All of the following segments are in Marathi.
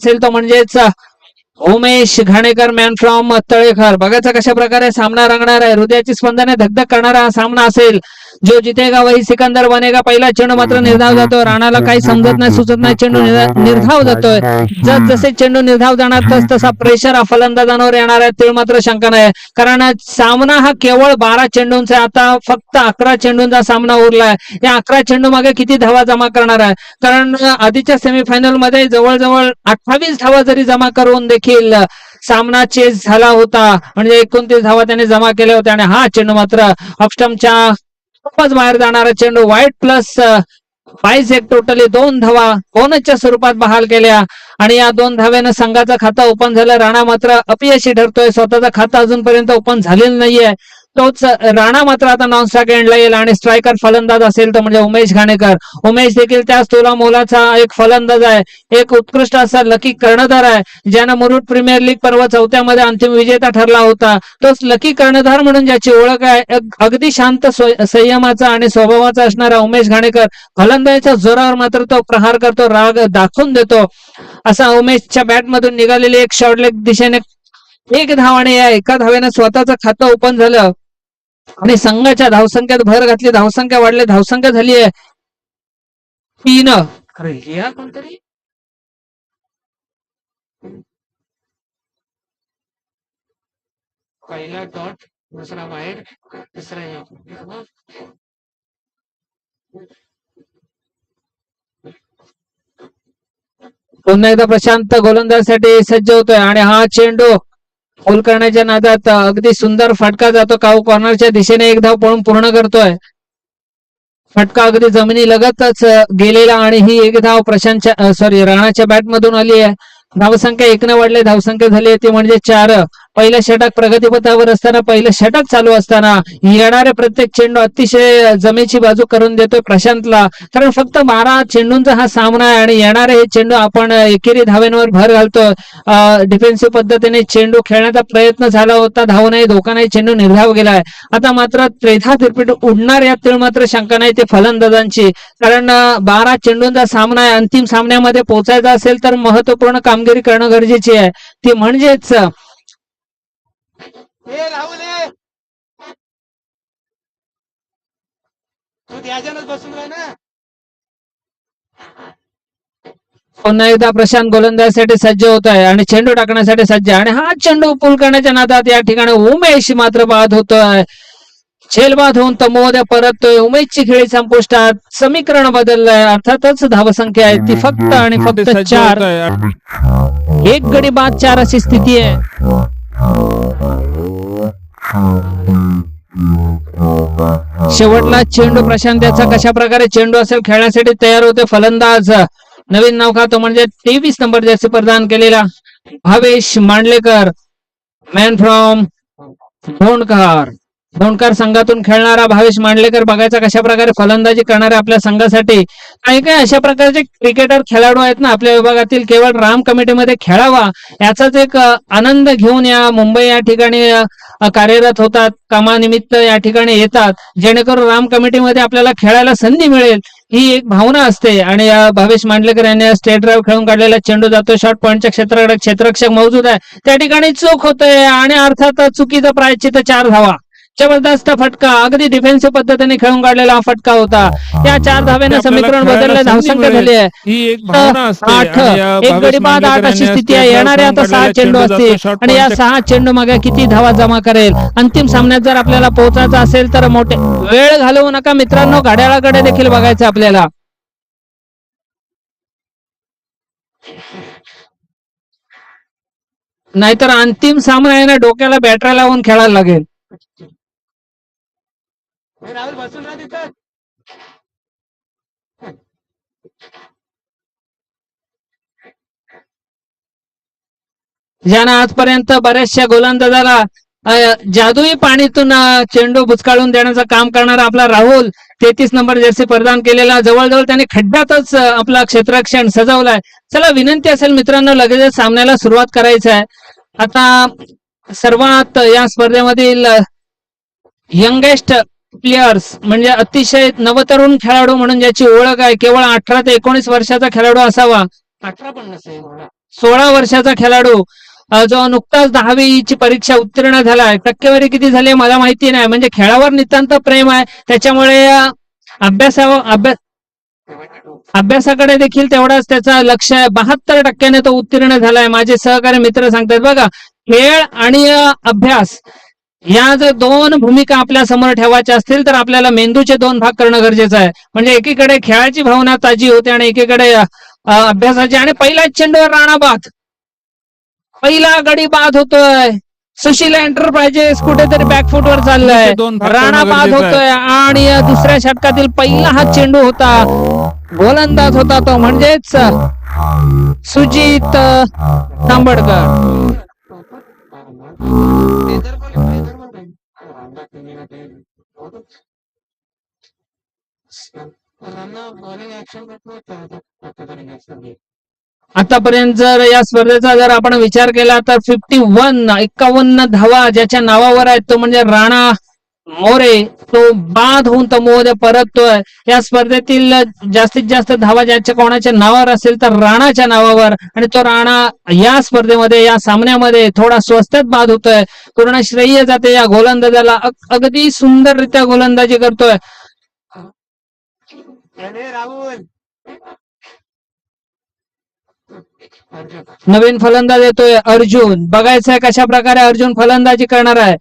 असेल तो म्हणजेच उमेश घाणेकर मॅन फ्रॉम तळेखर. बघायचा कशा प्रकारे सामना रंगणार आहे. हृदयाची स्पंदने धगधग करणारा हा सामना असेल. जो जितेगा वही सिकंदर बनेगा. पहिला चेंडू मात्र निर्धाव जातो. राणाला काही समजत नाही सुचत नाही. चेंडू निर्धाव जातोय. जस जसे चेंडू निर्धाव जाणार तस तसा प्रेशर हा फलंदाजांवर येणार आहे. ते मात्र शंका नाही, कारण सामना हा केवळ 12 चेंडूंचा. आता फक्त 11 चेंडूंचा सामना उरलाय. या 11 चेंडू मागे किती धावा जमा करणार आहे, कारण आधीच्या सेमीफायनल मध्ये जवळजवळ 28 धावा जरी जमा करून देखील सामना चेस झाला होता. म्हणजे 29 धावा त्याने जमा केल्या होत्या. आणि हा चेंडू मात्र ऑफस्टंपच्या खूपच बाहेर जाणारा चेंडू. वाईट प्लस 22 टोटली 2 धावा बोनसच्या स्वरूपात बहाल केल्या. आणि या 2 धाव्यानं संघाचं खातं ओपन झालं. राणा मात्र अपयशी ठरतोय. स्वतःचं खातं अजूनपर्यंत ओपन झालेलं नाहीये. तोच राणा मात्र आता नॉन स्ट्राइक एंडला येईल. आणि स्ट्रायकर फलंदाज असेल तर म्हणजे उमेश घाणेकर. उमेश देखील त्याच तोला मोलाचा एक फलंदाज आहे. एक उत्कृष्ट असा लकी कर्णधार आहे, ज्यानं मुरुड प्रीमियर लीग पर्व 4थ्या मध्ये अंतिम विजेता ठरला होता. तोच लकी कर्णधार म्हणून ज्याची ओळख आहे. अगदी शांत संयमाचा आणि स्वभावाचा असणारा उमेश घाणेकर फलंदाजीच्या जोरावर मात्र तो प्रहार करतो, राग दाखवून देतो. असा उमेशच्या बॅट मधून निघालेली एक शॉर्टलेग दिशेने 1 धाव आणि या 1 धावेनं स्वतःचं खातं ओपन झालं. आणि संघाच्या धावसंख्येत भर घातली. धावसंख्या वाढली. धावसंख्या झाली आहे 3. अरे या कोणतरी पहिला डॉट, दुसरा वाईड, तिसरा पुन्हा एकदा प्रशांत गोलंदाजीसाठी सज्ज होतोय. आणि हा चेंडू होल करण्याच्या नादात अगदी सुंदर फटका जातो. काऊ कॉर्नरच्या दिशेने 1 धाव पळून पूर्ण करतोय. फटका अगदी जमिनी लगतच गेलेला. आणि ही 1 धाव राणाच्या बॅट मधून आली आहे. धावसंख्या 1 वाढली. धावसंख्या झाली ती म्हणजे 4. पहिलं षटक प्रगतीपथावर असताना, पहिलं षटक चालू असताना येणारे प्रत्येक चेंडू अतिशय जमेची बाजू करून देतोय प्रशांतला. कारण फक्त 12 चेंडूंचा हा सामना आहे. आणि येणारे हे चेंडू आपण एकेरी धाव्यांवर भर घालतोय. डिफेन्सिव्ह पद्धतीने चेंडू खेळण्याचा प्रयत्न झाला होता. धाव नाही, धोका नाही, चेंडू निर्धाव गेलाय. आता मात्र त्रेधा तिरपीट उडणार यात मात्र शंका नाही ते फलंदाजांची. कारण 12 चेंडूंचा सामना आहे. अंतिम सामन्यामध्ये पोहोचायचा असेल तर महत्वपूर्ण कामगिरी करणं गरजेची आहे. ती म्हणजेच पुन्हा एकदा प्रशांत गोलंदाजीसाठी सज्ज होत आहे. आणि चेंडू टाकण्यासाठी सज्ज. आणि हा चेंडू पूल करण्याच्या नादात या ठिकाणी उमेश मात्र बाद होतोय. झेलबाद होऊन तमोमध्ये परततोय. उमेशची खेळी संपुष्टात. समीकरण बदललंय. अर्थातच धावसंख्या आहे ती फक्त आणि फक्त 4. 1 गडी बाद 4 अशी स्थिती आहे. शेवटला चेंडू प्रशांत याचा कशा प्रकारे चेंडू असेल खेळण्यासाठी तयार होते फलंदाज. नवीन नाव खातो म्हणजे 23 नंबर जर्सी प्रदान केलेला भावेश मांडलेकर, मॅन फ्रॉम धोंडकर संघातून खेळणारा भावेश मांडलेकर. बघायचा कशा प्रकारे फलंदाजी करणारे आपल्या संघासाठी. काही काही अशा प्रकारचे क्रिकेटर खेळाडू आहेत ना आपल्या विभागातील, केवळ राम कमिटीमध्ये खेळावा याचाच एक आनंद घेऊन या मुंबई या ठिकाणी कार्यरत होतात. कामानिमित्त या ठिकाणी येतात, जेणेकरून राम कमिटीमध्ये आपल्याला खेळायला संधी मिळेल ही एक भावना असते. आणि भावेश मांडलेकर यांनी स्टेट ड्राईव्ह खेळून काढलेला चेंडू जातो शॉर्ट पॉईंटच्या क्षेत्राकडे. क्षेत्ररक्षक मौजूद आहे त्या ठिकाणी, चूक होतोय. आणि अर्थात चुकीचं प्रायश्चित्त 4 धावा. जबरदस्त फटका, अगदी डिफेन्सिव्ह पद्धतीने खेळून काढलेला हा फटका होता. या 4 धाव्याने समीकरण बदललं. धावसंख्या झाली आहे 8. 1 गडी बाद 8 अशी स्थिती आहे. येणारे आता 6 चेंडू असतील. आणि या 6 चेंडू मागे किती धावा जमा करेल. अंतिम सामन्यात जर आपल्याला पोहोचायचं असेल तर मोठे वेळ घालवू नका मित्रांनो. घड्याळाकडे देखील बघायचं आपल्याला. नाहीतर अंतिम सामना आहे ना, डोक्याला बॅटऱ्या लावून खेळायला लागेल. ज्यानं आजपर्यंत बऱ्याचशा गोलंदाजाला जादुई पाणीतून चेंडू बुचकाळून देण्याचं काम करणारा आपला राहुल 33 नंबर जर्सी प्रदान केलेला. जवळजवळ त्याने खड्ड्यातच आपला क्षेत्ररक्षण सजवलाय. चला विनंती असेल मित्रांनो, लगेच सामन्याला सुरुवात करायचं आहे. आता सर्वात या स्पर्धेमधील यंगेस्ट प्लेयर्स म्हणजे अतिशय नवतरुण खेळाडू म्हणून ज्याची ओळख आहे, केवळ 18 ते 19 वर्षाचा खेळाडू असावा. 18 पण नसेल, 16 वर्षाचा खेळाडू जो नुकताच 10वी ची परीक्षा उत्तीर्ण झालाय. टक्केवारी किती झाली मला माहिती नाही, म्हणजे खेळावर नितांत प्रेम आहे त्याच्यामुळे अभ्यासाकडे देखील तेवढाच त्याचा लक्ष आहे. 72% तो उत्तीर्ण झालाय. माझे सहकारी मित्र सांगतात बघा, खेळ आणि अभ्यास या जर दोन भूमिका आपल्या समोर ठेवायच्या असतील तर आपल्याला मेंदूचे 2 भाग करणं गरजेचं आहे. म्हणजे एकीकडे खेळाची भावना ताजी होते आणि एकीकडे अभ्यासाची. आणि पहिल्याच चेंडूवर राणा बाद, पहिला गडी बाद होतोय. सुशील एंटरप्राइजेस कुठेतरी बॅकफुटवर चाललंय. राणा बाद होतोय आणि दुसऱ्या षटकातील पहिला हा चेंडू होता. गोलंदाज होता तो म्हणजेच सुजित तांबडकर. आतापर्यंत जर या स्पर्धेचा जर आपण विचार केला तर 51 धावा ज्याच्या नावावर आहेत तो म्हणजे राणा मोरे. तो बाद होऊन तो मोरे परततोय. या स्पर्धेतील जास्तीत जास्त धावा ज्याच्या कोणाच्या नावावर असेल तर राणाच्या नावावर, आणि तो राणा या स्पर्धेमध्ये या सामन्यामध्ये थोडा स्वस्तात बाद होतोय. पूर्ण श्रेय जाते या गोलंदाजाला. अगदी सुंदररित्या गोलंदाजी करतोय. नवीन फलंदाज येतोय अर्जुन. बघायचंय कशा प्रकारे अर्जुन फलंदाजी करणार आहे.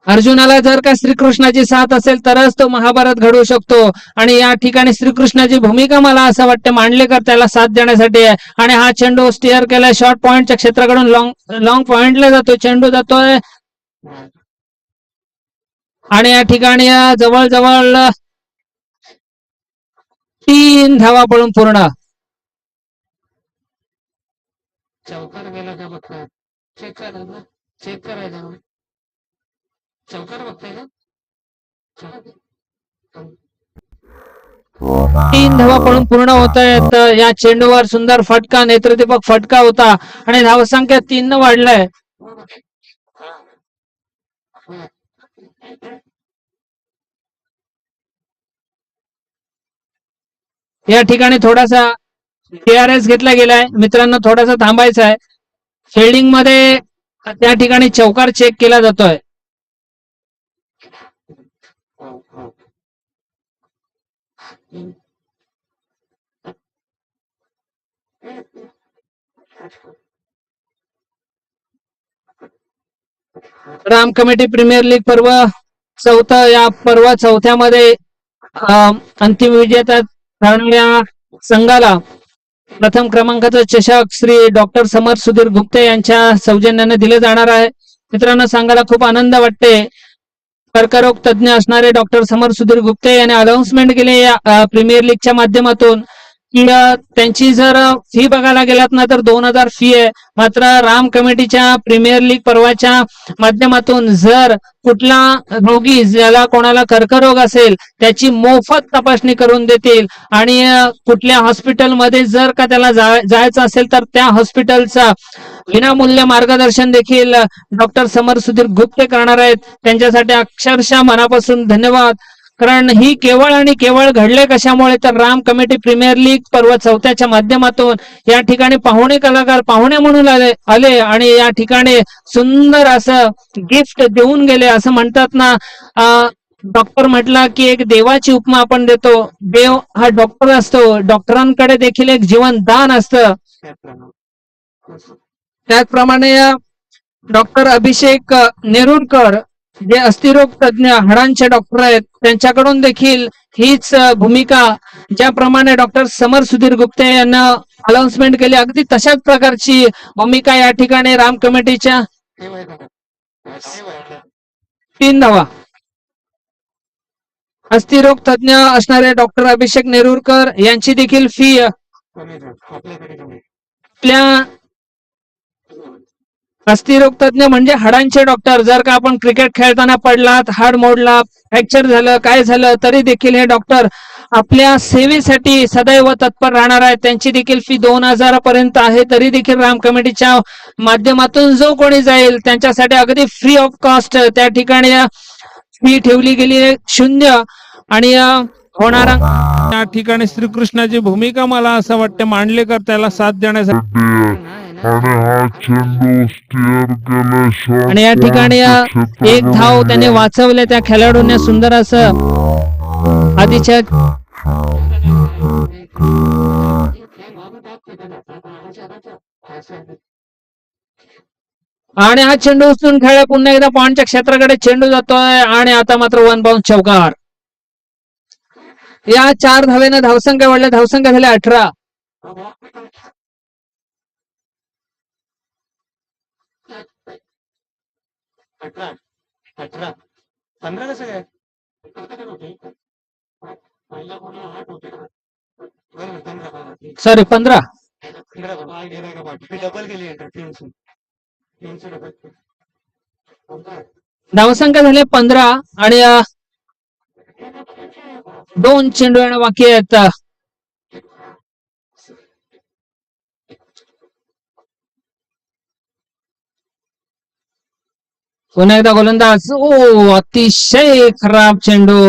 अर्जुनाला जर का श्रीकृष्णाची साथ असेल तरच तो महाभारत घडवू शकतो. आणि या ठिकाणी श्रीकृष्णाची भूमिका मला असं वाटतं मांडलेकर त्याला साथ देण्यासाठी आहे. आणि हा चेंडू स्टिअर केलाय शॉर्ट पॉइंटच्या क्षेत्राकडून लॉंग पॉइंटला जातो. चेंडू जातोय आणि या ठिकाणी जवळजवळ 3 धावा पडून पूर्ण. चौकार गेला का बघा, चेक करायला, चेक करायला, चौकार बघताय ना. 3 धावा पडून पूर्ण होत आहेत. या चेंडूवर सुंदर फटका, नेत्रदीपक फटका होता आणि धावसंख्या 3 न वाढलाय. या ठिकाणी थोडासा TRS घेतला गेलाय मित्रांनो, थोडासा थांबायचं आहे. फिल्डिंग मध्ये त्या ठिकाणी चौकार चेक केला जातोय. राम कमिटी प्रीमियर लीग पर्व चौथा. या पर्व चौथ्यामध्ये अंतिम विजेता ठरणाऱ्या संघाला प्रथम क्रमांकाचा चषक श्री डॉक्टर समर सुधीर गुप्ते यांच्या सौजन्याने दिले जाणार आहे. मित्रांनो, सांगायला खूप आनंद वाटते. कर्करोग तज्ञ असणारे डॉक्टर समर सुधीर गुप्ते यांनी अनाउन्समेंट केली या प्रीमियर लीगच्या माध्यमातून की त्यांची जर फी बघायला गेलात ना तर 2000 फी आहे. मात्र राम कमिटीच्या प्रीमियर लीग पर्वाच्या माध्यमातून जर कुठला रोगी ज्याला कोणाला कर्करोग असेल त्याची मोफत तपासणी करून देतील. आणि कुठल्या हॉस्पिटलमध्ये जर का त्याला जायचं असेल तर त्या हॉस्पिटलचा विनामूल्य मार्गदर्शन देखील डॉक्टर समर सुधीर गुप्ते करणार आहेत. त्यांच्यासाठी अक्षरशः मनापासून धन्यवाद. कारण ही केवळ आणि केवळ घडले कशामुळे तर राम कमिटी प्रीमियर लीग पर्व चौथ्याच्या माध्यमातून या ठिकाणी पाहुणे कलाकार पाहुणे म्हणून आले आणि या ठिकाणी सुंदर असं गिफ्ट देऊन गेले. असं म्हणतात ना, डॉक्टर म्हटला की एक देवाची उपमा आपण देतो. देव हा डॉक्टर असतो, डॉक्टरांकडे देखील एक जीवनदान असतं. त्याचप्रमाणे डॉक्टर अभिषेक नेरुरकर जे अस्थिरोग तज्ञ हाडांचे डॉक्टर आहेत त्यांच्याकडून देखील हीच भूमिका, ज्याप्रमाणे डॉक्टर समर सुधीर गुप्ते यांना अनाउन्समेंट केली अगदी तशाच प्रकारची भूमिका या ठिकाणी राम कमिटीच्या 3 धावा. अस्थिरोग तज्ञ असणारे डॉक्टर अभिषेक नेरुरकर यांची देखील फी आपल्या अस्थिरोग तज्ञ म्हणजे हाडांचे डॉक्टर. जर का आपण क्रिकेट खेळताना पडलात, हाड मोडला, फ्रॅक्चर झालं, काय झालं तरी देखील हे डॉक्टर आपल्या सेवेसाठी सदैव तत्पर राहणार आहेत. त्यांची देखील फी 2000 पर्यंत आहे. तरी देखील राम कमिटीच्या माध्यमातून जो कोणी जाईल त्यांच्यासाठी अगदी फ्री ऑफ कॉस्ट त्या ठिकाणी फी ठेवली गेली 0. आणि होणारा या ठिकाणी श्रीकृष्णाची भूमिका मला असं वाटते मांडलेकर त्याला साथ देण्यासाठी आणि हा चेंडू स्टीअर केल्याशिवाय आणि या ठिकाणी एक धाव त्याने वाचवले त्या खेळाडूने सुंदर असं आधीच्या आणि हा चेंडू उचलून खेळला पुन्हा एकदा पॉइंटच्या क्षेत्राकडे चेंडू जातोय आणि आता मात्र वन बाउंस चौकार. या 4 धावेनं धावसंख्या वाढल्या, धावसंख्या झाल्या 18. सॉरी 15. धावसंख्या झाले 15 आणि 2 चेंडू येणं बाकी आहेत. पुन्हा एकदा गोलंदाज अतिशय खराब चेंडू,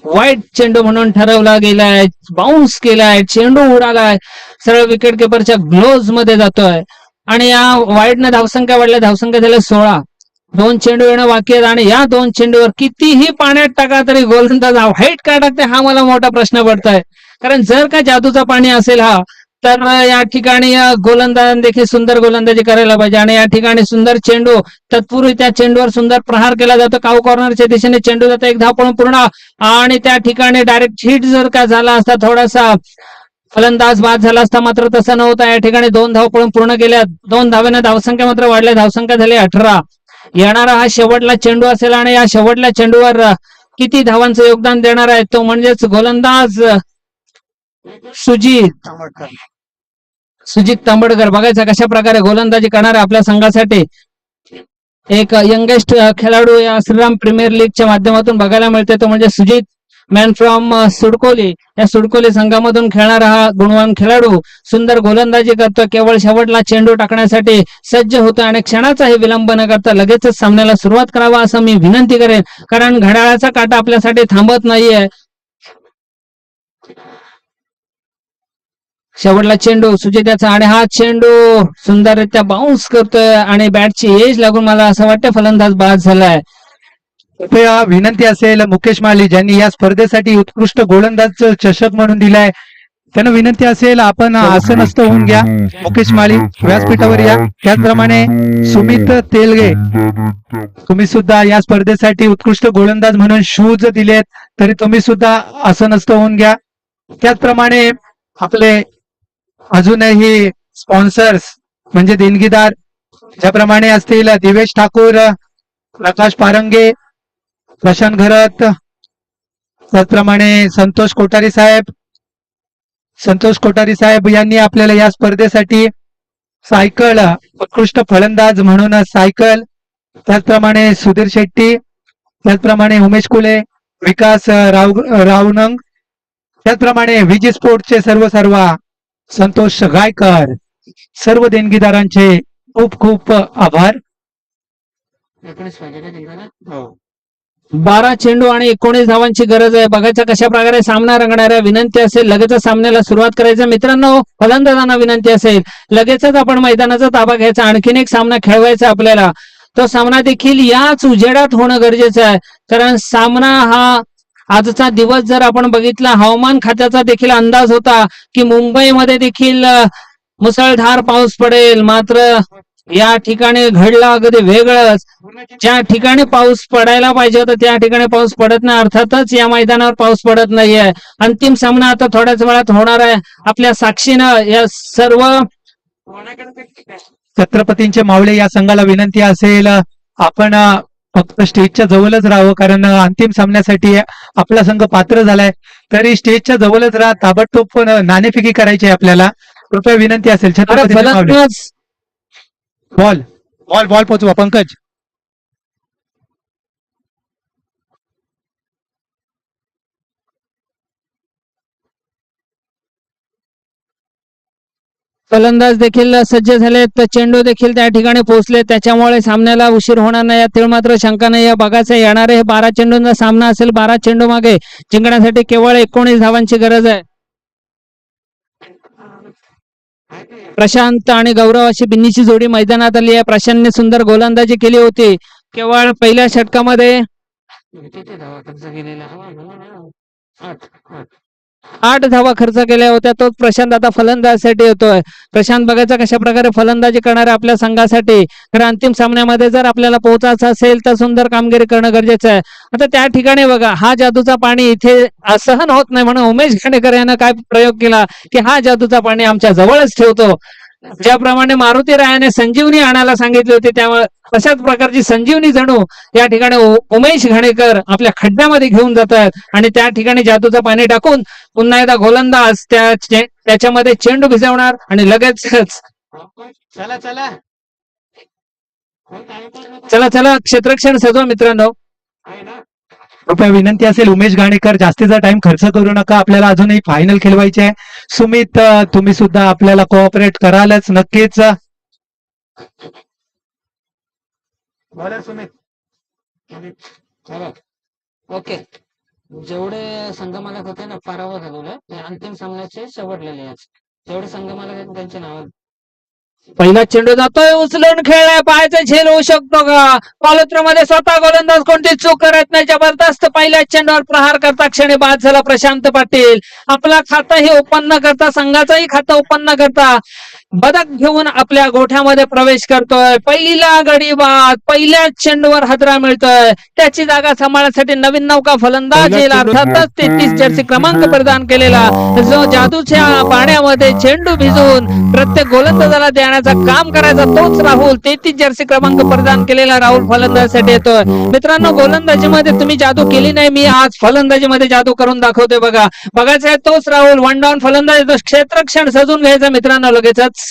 वाईट चेंडू म्हणून ठरवला गेलाय, बाउन्स केलाय, चेंडू उडालाय, सरळ विकेट किपरच्या ग्लोव्ज मध्ये जातोय आणि या वाईटनं धावसंख्या वाढल्या, धावसंख्या झाल्या 16. 2 चेंडू येणं बाकी आहेत आणि या 2 चेंडूवर कितीही पाण्यात टाका तरी गोलंदाज व्हाईट का टाकते हा मला मोठा प्रश्न पडतोय. कारण जर का जादूचा पाणी असेल हा तर या ठिकाणी गोलंदाज देखील सुंदर गोलंदाजी करायला पाहिजे आणि या ठिकाणी सुंदर चेंडू तत्पूर्वी त्या चेंडूवर सुंदर प्रहार केला जातो. काऊ कॉर्नरच्या दिशेने चेंडू जातो, एक धाव पळून पूर्ण आणि त्या ठिकाणी डायरेक्ट हिट जर का झाला असता थोडासा फलंदाज बाद झाला असता, मात्र तसं नव्हता. या ठिकाणी 2 धाव पळून पूर्ण केल्या, 2 धावेनं धावसंख्या मात्र वाढल्या, धावसंख्या झाली 18. येणारा हा शेवटला चेंडू असेल आणि या शेवटल्या चेंडूवर किती धावांचं योगदान देणार आहे तो म्हणजेच गोलंदाज सुजित तांबडकर. बघायचा कशा प्रकारे गोलंदाजी करणार आहे आपल्या संघासाठी. एक यंगेस्ट खेळाडू या श्रीराम प्रीमियर लीगच्या माध्यमातून बघायला मिळते तो म्हणजे सुजित, मॅन फ्रॉम सुडकोली. या सुडकोली संघामधून खेळणारा हा गुणवान खेळाडू सुंदर गोलंदाजी करतो, केवळ शेवटला चेंडू टाकण्यासाठी सज्ज होतो आणि क्षणाचाही विलंब न करता लगेचच सामन्याला सुरुवात करावा असं मी विनंती करेन, कारण घड्याळाचा काटा आपल्यासाठी थांबत नाहीये. शेवटला चेंडू सुजित्याचा आणि हा चेंडू सुंदररित्या बाउन्स करतोय आणि बॅटची एज लागून मला असं वाटतं फलंदाज बाद झालाय. कृपया विनंती असेल मुकेश माली ज्यांनी या स्पर्धेसाठी उत्कृष्ट गोलंदाज चषक म्हणून दिलाय त्यांना विनंती असेल आपण आसनस्थ होऊन घ्या. मुकेश माली व्यासपीठावर या. त्याचप्रमाणे सुमित तेलगे तुम्ही सुद्धा या स्पर्धेसाठी उत्कृष्ट गोलंदाज म्हणून शूज दिलेत तरी तुम्ही सुद्धा आसनस्थ होऊन घ्या. त्याचप्रमाणे आपले अजूनही स्पॉन्सर्स म्हणजे देणगीदार ज्याप्रमाणे असतील दिवेश ठाकूर, प्रकाश पारंगे, प्रशांत घरत, त्याचप्रमाणे संतोष कोठारी साहेब यांनी आपल्याला या स्पर्धेसाठी सायकल उत्कृष्ट फलंदाज म्हणून सायकल, त्याचप्रमाणे सुधीर शेट्टी, त्याचप्रमाणे उमेश कुले, विकास रावनंग, त्याचप्रमाणे विजी स्पोर्टचे सर्व संतोष गायकर, सर्व देणगीदारांचे खूप खूप आभार. 12 चेंडू आणि 19 धावांची गरज आहे. बघायचा कशा प्रकारे सामना रंगणार आहे. विनंती असेल लगेचच सामन्याला सुरुवात करायचं. मित्रांनो फलंदाजांना विनंती असेल लगेचच आपण मैदानाचा ताबा घ्यायचा, आणखीन एक सामना खेळवायचा आपल्याला. तो सामना देखील याच उजेडात होणं गरजेचं आहे, कारण सामना हा आजचा दिवस जर आपण बघितला हवामान खात्याचा देखील अंदाज होता की मुंबईमध्ये देखील मुसळधार पाऊस पडेल, मात्र या ठिकाणी घडलं अगदी वेगळंच. ज्या ठिकाणी पाऊस पडायला पाहिजे होता त्या ठिकाणी पाऊस पडत नाही, अर्थातच या मैदानावर पाऊस पडत नाहीये. अंतिम सामना आता थोड्याच वेळात होणार आहे. आपल्या साक्षीनं या सर्व छत्रपतींचे मावळे या संघाला विनंती असेल आपण फक्त स्टेजच्या जवळच राहावं, कारण अंतिम सामन्यासाठी आपला संघ पात्र झालाय. तरी स्टेजच्या जवळच राहा, ताबडतोब नाणेफेकी करायची आहे आपल्याला. कृपया विनंती असेल छत्रपतींचे मावळे. बॉल बॉल बॉल पोचवा पंकज. फलंदाज देखील सज्ज झाले, तर चेंडू देखील त्या ठिकाणी पोहोचले, त्याच्यामुळे सामन्याला उशीर होणार नाही यातील मात्र शंका नाही. या बघायचं येणारे हे 12 चेंडूंचा सामना असेल. 12 चेंडू मागे जिंकण्यासाठी केवळ 19 धावांची गरज आहे. प्रशांत आणि गौरव अशी बिन्नीची जोडी मैदानात आली आहे. प्रशांतने सुंदर गोलंदाजी केली होती. केवळ पहिल्या षटकामध्ये 8 धावा खर्च केल्या होत्या. तोच प्रशांत आता फलंदाजीसाठी येतोय. प्रशांत बघायचा कशा प्रकारे फलंदाजी करणार आहे आपल्या संघासाठी. तर अंतिम सामन्यामध्ये जर आपल्याला पोहोचायचं असेल तर सुंदर कामगिरी करणं गरजेचं आहे. आता त्या ठिकाणी बघा, हा जादूचा पाणी इथे सहन होत नाही म्हणून उमेश खांडेकर यानं काय प्रयोग केला की हा जादूचा पाणी आमच्या जवळच ठेवतो. ज्याप्रमाणे मारुती रायाने संजीवनी आणायला सांगितली होती, त्यामुळे तशाच प्रकारची संजीवनी जणू या ठिकाणी उमेश घाणेकर आपल्या खड्ड्यामध्ये घेऊन जात आहेत आणि त्या ठिकाणी जादूचं पाणी टाकून पुन्हा एकदा गोलंदाज त्याच्यामध्ये चेंडू भिजवणार आणि लगेचच चला चला क्षेत्ररक्षण सजवा मित्रांनो. कृपया विनंती असेल, उमेश घाणेकर जास्तीचा टाइम खर्च करू नका. आपल्याला अजूनही फायनल खेळवायचे आहे. सुमित, तुम्ही सुद्धा आपल्याला कोऑपरेट करालच नक्कीच. ओके, जेवढे संघ मालक होते ना पराभव झालेले ते अंतिम सामन्याचे शेवटलेले आहेत. जेवढे संघ मालक आहेत त्यांचे नाव. पहिला चेंडू जातोय, उचलून खेळलाय, पायाचा झेल होऊ शकतो का? पालुत्र्यामध्ये स्वतः गोलंदाज कोणती चूक करत नाही. जबरदस्त पहिल्या चेंडूवर प्रहार करता क्षणी बाद झाला प्रशांत पाटील. आपला खाताही ओपन करता, संघाचाही खाता ओपन करता बदक घेऊन आपल्या गोठ्यामध्ये प्रवेश करतोय. पहिला गडी बाद, पहिल्या चेंडूवर हादरा मिळतोय. त्याची जागा सांभाळण्यासाठी नवीन नौका फलंदाज येईल, अर्थातच 33 जर्सी क्रमांक प्रदान केलेला जो जादूच्या पाण्यामध्ये चेंडू भिजवून प्रत्येक गोलंदाजाला देण्याचा काम करायचा तोच राहुल. 33 जर्सी क्रमांक प्रदान केलेला राहुल फलंदाजीसाठी येतोय. मित्रांनो, गोलंदाजीमध्ये तुम्ही जादू केली नाही, मी आज फलंदाजीमध्ये जादू करून दाखवतोय. बघा, बघायचं आहे तोच राहुल. वन डाऊन फलंदाज, क्षेत्ररक्षण सजून घ्यायचं मित्रांनो लगेचच.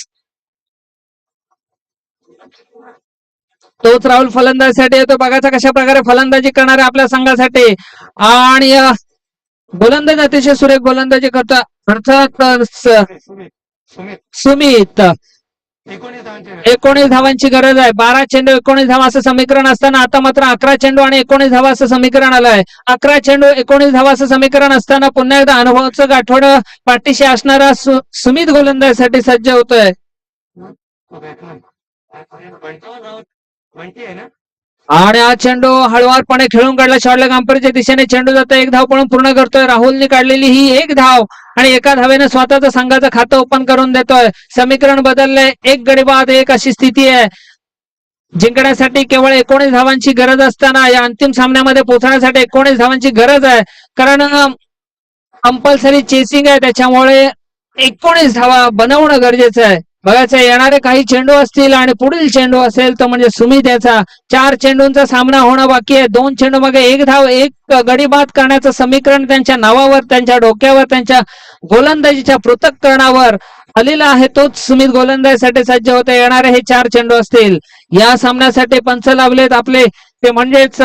तोच राहुल फलंदाजीसाठी येतो. बघायचा कशा प्रकारे फलंदाजी करणार आहे आपल्या संघासाठी. आणि गोलंदाज अतिशय सुरेख गोलंदाजी करतो अर्थात सुमित. 19 धावांची गरज आहे. 12 चेंडू 19 धावा असं समीकरण असताना आता मात्र 11 चेंडू आणि 19 धावा असं समीकरण आलंय. 11 चेंडू 19 धावा असं समीकरण असताना पुन्हा एकदा अनुभवाचं गाठोड पाठीशी असणारा सुमित गोलंदाजीसाठी सज्ज होतोय. आणि हा चेंडू हळुवारपणे खेळून काढला. शॉर्टलेग अंपायरच्या दिशेने चेंडू जातो. 1 धाव पळून पूर्ण करतोय. राहुलने काढलेली ही 1 धाव आणि एका धावेने स्वतःचं संघाचं खातं ओपन करून देतोय. समीकरण बदललंय. 1 गडी बाद 1 अशी स्थिती आहे. जिंकण्यासाठी केवळ 19 धावांची गरज असताना या अंतिम सामन्यामध्ये पोहोचण्यासाठी 19 धावांची गरज आहे. कारण कंपल्सरी चेसिंग आहे, त्याच्यामुळे 19 धावा बनवणं गरजेचं आहे. बघायचं येणारे काही चेंडू असतील आणि पुढील चेंडू असेल तर म्हणजे सुमित याचा 4 चेंडूंचा सामना होणं बाकी आहे. 2 चेंडू मागे 1 धाव 1 गडी बाद करण्याचं समीकरण त्यांच्या नावावर, त्यांच्या डोक्यावर, त्यांच्या गोलंदाजीच्या पृथक्करणावर आलेला आहे. तोच सुमित गोलंदाजीसाठी सज्ज होते. येणारे हे 4 चेंडू असतील. या सामन्यासाठी पंच लावलेत आपले ते म्हणजेच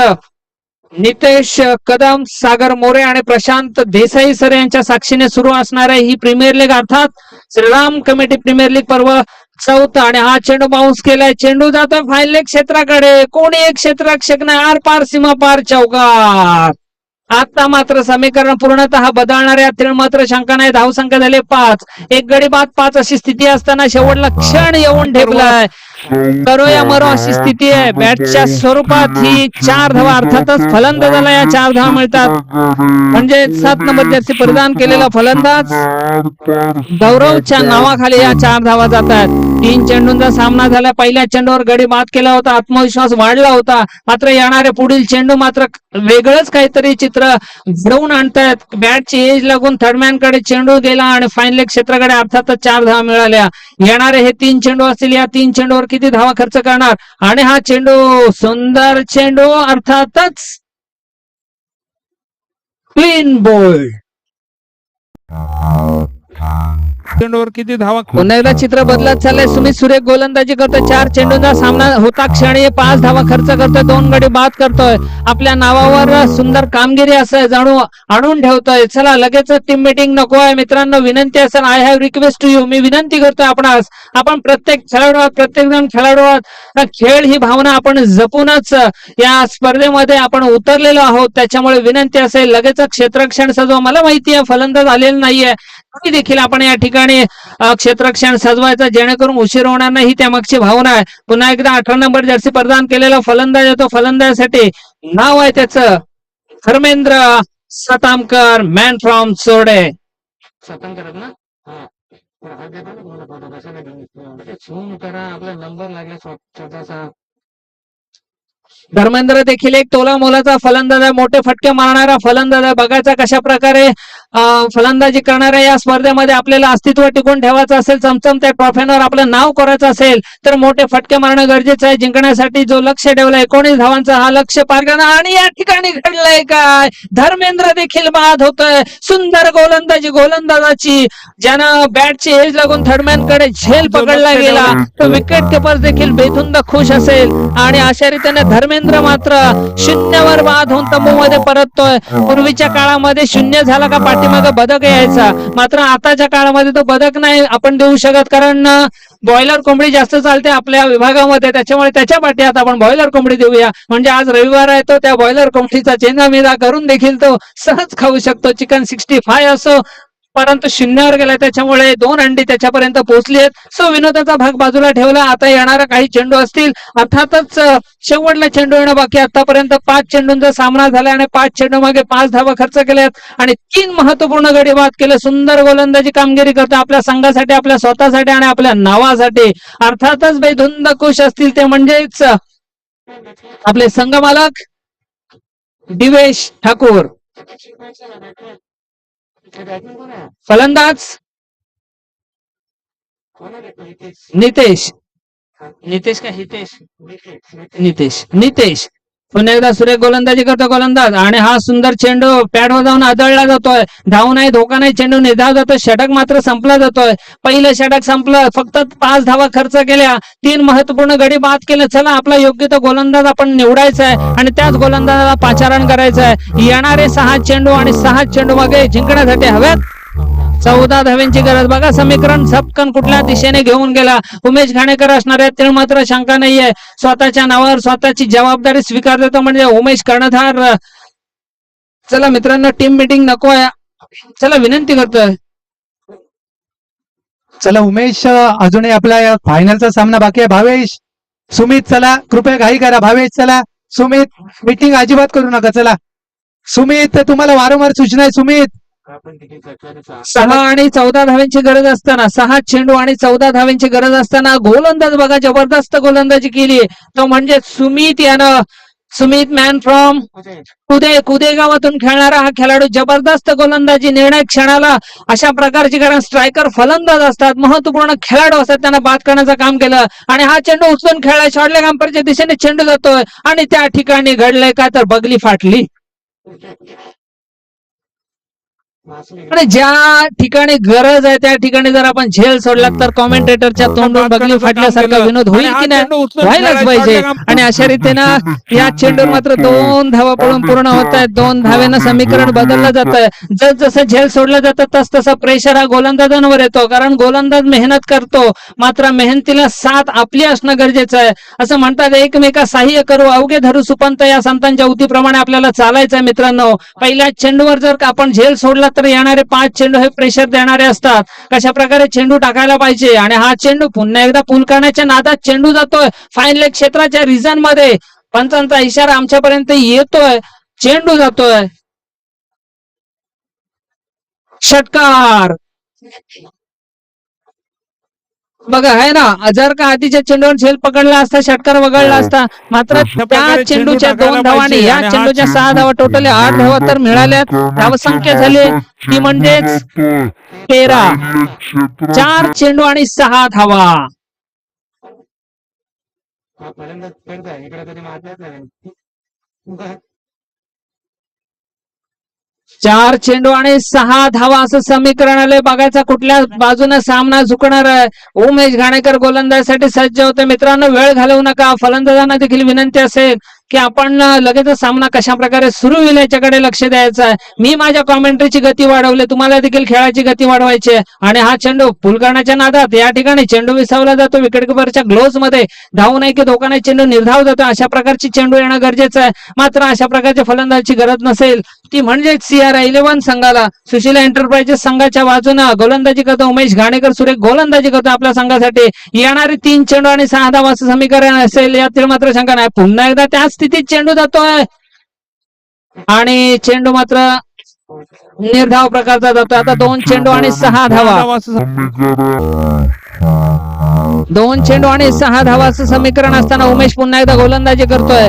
नितेश कदम, सागर मोरे आणि प्रशांत देसाई सर यांच्या साक्षीने सुरू असणार आहे ही प्रीमियर लीग, अर्थात श्रीराम कमिटी प्रीमियर लीग पर्व 4. आणि हा चेंडू बाउन्स केलाय. चेंडू जातोय फायनल क्षेत्राकडे. कोणी एक क्षेत्ररक्षक नाही, आर पार सीमा पार चौकार. आता मात्र समीकरण पूर्णतः बदलणार आहे. मात्र शंका नाही. धावसंख्या झाले 5. 1 गडी बाद 5 अशी स्थिती असताना शेवटला क्षण येऊन ठेपलाय. करो या मरो अशी स्थिती आहे. बॅटच्या स्वरूपात ही 4 धावा, अर्थातच फलंदाजाला या 4 धावा मिळतात. म्हणजे 7 नंबर जर्सी प्रदान केलेला फलंदाज गौरवच्या नावाखाली या 4 धावा जातात. 3 चेंडूंचा सामना झाला. पहिल्या चेंडूवर गडी बाद केला होता, आत्मविश्वास वाढला होता. मात्र येणारे पुढील चेंडू मात्र वेगळंच काहीतरी चित्र घडवून आणतायत. बॅटची एज लागून थर्डमॅन कडे चेंडू गेला आणि फायनल क्षेत्राकडे अर्थातच 4 धावा मिळाल्या. येणारे हे 3 चेंडू असतील. या 3 चेंडूवर किती धावा खर्च करणार? आणि हा चेंडू सुंदर चेंडू, अर्थातच क्लीन बोल्ड. चेंडूवर किती धावा पुन्हा एकदा चित्र बदलत चाललंय. सुमित सुरेख गोलंदाजी करतोय. 4 चेंडूंचा सामना होता क्षणी 5 धावा खर्च करतोय. 2 गडी बाद करतोय. आपल्या नावावर सुंदर कामगिरी असं जणू आणून ठेवतोय. चला लगेच टीम मीटिंग नको आहे मित्रांनो. विनंती असेल, I have request to you, मी विनंती करतोय आपणास, आपण प्रत्येक खेळाडू आहात, प्रत्येक जण खेळाडू आहात. खेळ ही भावना आपण जपूनच या स्पर्धेमध्ये आपण उतरलेलो आहोत. त्याच्यामुळे विनंती असेल लगेच क्षेत्ररक्षण सजवा. मला माहिती आहे फलंदाज आलेला नाहीये, तरी देखील आपण या ठिकाणी क्षेत्ररक्षण सजवायचं जेणेकरून उशीर होणार नाही, त्यामागची भावना आहे. पुन्हा एकदा 18 नंबर जर्सी प्रदान केलेला फलंदाज येतो. फलंदाजासाठी नाव आहे त्याचं धर्मेंद्र सतामकर, मॅन फ्रॉम सोडे. सतामकर ना आपला नंबर लागला छोटासा. धर्मेंद्र देखील एक तोला मोलाचा फलंदाज आहे, मोठे फटके मारणारा फलंदाज आहे. बघायचा कशा प्रकारे फलंदाजी करणाऱ्या या स्पर्धेमध्ये आपल्याला अस्तित्व टिकून ठेवायचं असेल, चमचमत्या ट्रॉफीवर आपलं नाव करायचं असेल तर मोठे फटके मारणं गरजेचं आहे. जिंकण्यासाठी जो लक्ष ठेवला 19 धावांचा हा लक्ष पार करणं, आणि या ठिकाणी घडलंय काय, धर्मेंद्र देखील बाद होतोय. सुंदर गोलंदाजी गोलंदाजाची, ज्यानं बॅटची एज लागून थर्डमॅन कडे झेल पकडला गेला, तो विकेट किपर देखील बेधुंद खुश असेल. आणि अशा रीतीने धर्मेंद्र मात्र 0वर बाद होऊन तंबूमध्ये परततोय. पूर्वीच्या काळामध्ये 0 झाला का पाठीमागे बदक यायचा, मात्र आताच्या काळामध्ये तो बदक नाही आपण देऊ शकत, कारण बॉयलर कोंबडी जास्त चालते आपल्या विभागामध्ये. त्याच्यामुळे त्याच्या पाठी आता आपण बॉयलर कोंबडी देऊया, म्हणजे आज रविवार आहे तो त्या बॉयलर कोंबडीचा चेंदामेंदा करून देखील तो सहज खाऊ शकतो. चिकन 65 असो, परंतु 0वर गेला, त्याच्यामुळे 2 अंडी त्याच्यापर्यंत पोहोचली आहेत. सो विनोदाचा भाग बाजूला ठेवला. आता येणारा काही चेंडू असतील, अर्थातच शेवटला चेंडू येणं बाकी. आतापर्यंत 5 चेंडूंचा सामना झाला आणि 5 चेंडू मागे 5 धावा खर्च केल्यात आणि 3 महत्वपूर्ण गडी बाद केले. सुंदर गोलंदाजी कामगिरी करतो आपल्या संघासाठी, आपल्या स्वतःसाठी आणि आपल्या नावासाठी. अर्थातच बेधुंद खुश असतील ते म्हणजेच आपले संघ मालक दिवेश ठाकूर. फलंदाज नितेश, नितेश का हितेश, नितेश पुन्हा एकदा सुरेख गोलंदाजी करतो गोलंदाज, आणि हा सुंदर चेंडू पॅडवर जाऊन आदळला जातोय. धाव नाही, धोका नाही, चेंडू निर्धाव जातोय. षटक मात्र संपला जातोय. पहिलं षटक संपलं, फक्त 5 धावा खर्च केल्या, 3 महत्वपूर्ण गडी बाद केले. चला आपला योग्य तो गोलंदाज आपण निवडायचा आहे आणि त्याच गोलंदाजाला पाचारण करायचं आहे. येणारे 6 चेंडू आणि 6 चेंडू मागे जिंकण्यासाठी हव्यात 14 धाव्यांची गरज. बघा समीकरण झपकन कुठल्या दिशेने घेऊन गेला. उमेश घाणेकर असणार आहेत ते मात्र शंका नाहीये. स्वतःच्या नावावर स्वतःची जबाबदारी स्वीकार देतो म्हणजे उमेश कर्णधार. चला मित्रांनो, टीम मीटिंग नको आहे, चला विनंती करतोय. चला उमेश, अजूनही आपला या फायनलचा सामना बाकी आहे. भावेश, सुमित, चला कृपया घाई करा. भावेश चला, सुमित मीटिंग अजिबात करू नका. चला सुमित, तुम्हाला वारंवार सूचना आहे. सुमित, 6 आणि 14 धाव्यांची गरज असताना, 6 चेंडू आणि 14 धाव्यांची गरज असताना गोलंदाज बघा जबरदस्त गोलंदाजी केली, तो म्हणजे सुमित यानं. सुमित मॅन फ्रॉम कुदे गावातून खेळणारा हा खेळाडू जबरदस्त गोलंदाजी, निर्णय क्षणाला अशा प्रकारची, कारण स्ट्रायकर फलंदाज असतात, महत्वपूर्ण खेळाडू असतात, त्यांना बाद करण्याचं काम केलं. आणि हा चेंडू उचलून खेळलाय, शॉर्टले गांपरच्या दिशेने चेंडू जातोय आणि त्या ठिकाणी घडलंय काय तर बगली फाटली. आणि ज्या ठिकाणी गरज आहे त्या ठिकाणी जर आपण झेल सोडला तर कॉमेंटेटरच्या तोंडून बगली फाटल्यासारखा विनोद होईल की नाही, व्हायलाच पाहिजे. आणि अशा रीतीनं या चेंडूवर मात्र 2 धावा पडून पूर्ण होत आहेत. 2 धावेनं समीकरण बदललं जात आहे. जसं झेल सोडलं जातं तस तसं प्रेशर हा गोलंदाजांवर येतो, कारण गोलंदाज मेहनत करतो, मात्र मेहनतीला साथ आपली असणं गरजेचं आहे. असं म्हणतात, एकमेका सहाय्य करू अवघे धरू सुपंत, या संतांच्या उक्तीप्रमाणे आपल्याला चालायचं आहे मित्रांनो. पहिल्या चेंडूवर जर आपण झेल सोडला तर येणारे 5 चेंडू हे प्रेशर देणारे असतात. कशा प्रकारे चेंडू टाकायला पाहिजे. आणि हा चेंडू पुन्हा एकदा पूल करण्याच्या नादात चेंडू जातोय फाईन लेग क्षेत्राच्या रिजन मध्ये. पंचांचा इशारा आमच्यापर्यंत येतोय, चेंडू जातोय, षटकार. बघा आहे ना, जर का आधीच्या चेंडूवर झेल पकडला असता षटकार वगळला असता, मात्र त्या चेंडूच्या 2 धावा आणि या चेंडूच्या 6 धावा, टोटल 8 धावा तर मिळाल्यात. धावसंख्या झाली ती म्हणजेच 13. 4 चेंडू आणि 6 धावा. 4 चेंडू आणि 6 धावा असं समीकरण आलंय. बघायचा कुठल्या बाजूने सामना झुकणार आहे. उमेश घाणेकर गोलंदाजीसाठी सज्ज होते. मित्रांनो, वेळ घालवू नका. फलंदाजांना देखील विनंती असेल की आपण लगेच सामना कशा प्रकारे सुरू होईल याच्याकडे लक्ष द्यायचं आहे. मी माझ्या कॉमेंट्रीची गती वाढवली, तुम्हाला देखील खेळाची गती वाढवायची आहे. आणि हा चेंडू पुल करण्याच्या नादात या ठिकाणी चेंडू विसावला जातो. विकेटकीपरच्या ग्लोव्ज मध्ये धाव नाही की धोका चेंडू निर्धाव जातो. अशा प्रकारची चेंडू येणं गरजेचं आहे. मात्र अशा प्रकारच्या फलंदाजीची गरज नसेल ती म्हणजे CR11 संघाला सुशीला एंटरप्राइजेस संघाच्या बाजूनं गोलंदाजी करतो उमेश घाणेकर. सुरेख गोलंदाजी करतो आपल्या संघासाठी. येणारे 3 चेंडू आणि 6 धावा असं समीकरण असेल, यातील मात्र शंका नाही. पुन्हा एकदा त्याच स्थितीत चेंडू जातोय आणि चेंडू मात्र निर्धाव प्रकारचा जातोय. आता 2 चेंडू आणि 6 धावा. समीकरण 2 चेंडू आणि 6 धावा असं समीकरण असताना उमेश पुन्हा एकदा गोलंदाजी करतोय.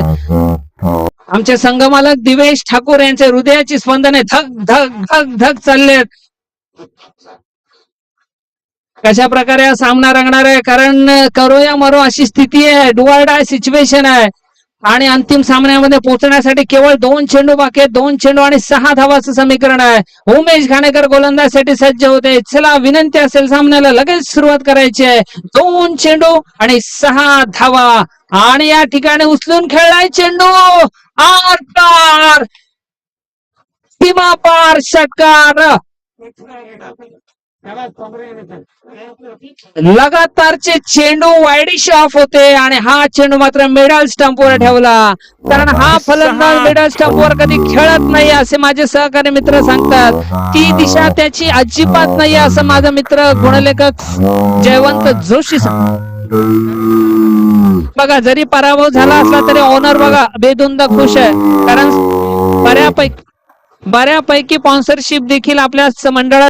आमचे संघमालक दिवेश ठाकूर यांचे हृदयाची स्पंदने धक धक धक धक चाललेत. कशा प्रकारे हा सामना रंगणार आहे, कारण करो या मरो अशी स्थिती आहे. डू ऑर डाय सिच्युएशन आहे आणि अंतिम सामन्यामध्ये पोहोचण्यासाठी केवळ 2 चेंडू बाकी आहेत. 2 चेंडू आणि 6 धावाचं समीकरण आहे. उमेश घाणेकर गोलंदाजीसाठी सज्ज होते. चला, विनंती असेल सामन्याला लगेच सुरुवात करायची आहे. 2 चेंडू आणि 6 धावा आणि या ठिकाणी उचलून खेळलाय चेंडू. आर पार, सीमा पार षटकार. लगातारचे चेंडू वाईडिश ऑफ होते आणि हा चेंडू मात्र मिडल स्टंपवर ठेवला. कारण हा फलंदाज मिडल स्टंपवर कधी खेळत नाही असे माझे सहकारी मित्र सांगतात. ती दिशा त्याची अजिबात नाही असं माझा मित्र गुणलेखक जयवंत जोशी सांगतात. बघा, जरी पराभव झाला असला तरी ओनर बघा बेधुंद खुश आहे. कारण बऱ्यापैकी स्पॉन्सरशिप देखील आपल्या मंडळात